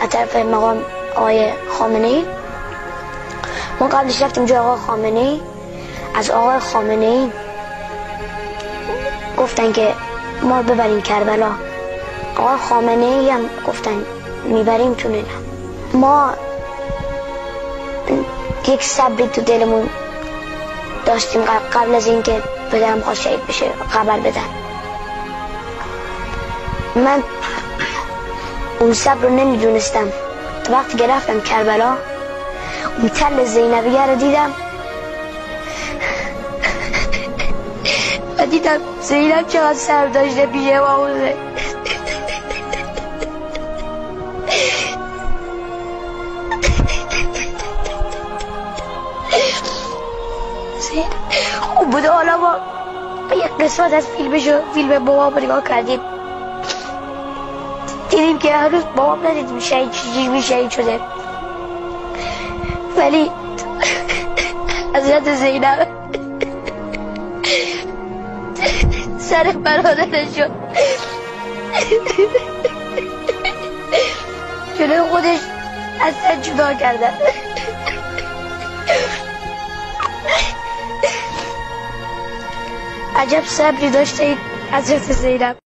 از طرف مقام آقای خامنه‌ای. ما قبلش رفتیم جای آقای خامنه‌ای، از آقای خامنه‌ای گفتن که ما رو ببرین کربلا. آقای خامنه‌ای هم گفتن میبریم تو نه. ما یک صبری تو دلمون داشتیم قبل از اینکه پدرم خواست شهید بشه خبر بدن. من اون صبر رو نمیدونستم. وقتی که رفتم کربلا اون تل زینبیه رو دیدم و دیدم زینب چقدر سر داشته پیش ماموزه. خوب بوده. حالا ما یک قسمت از فیلم بابام نگاه کردیم، دیدیم که هنوز بابام ندیدیم شهید شده، ولی حضرت زینب سر برادرشو جلوی خودش از سر جدا کردن. عجب صبری داشته این حضرت زینب.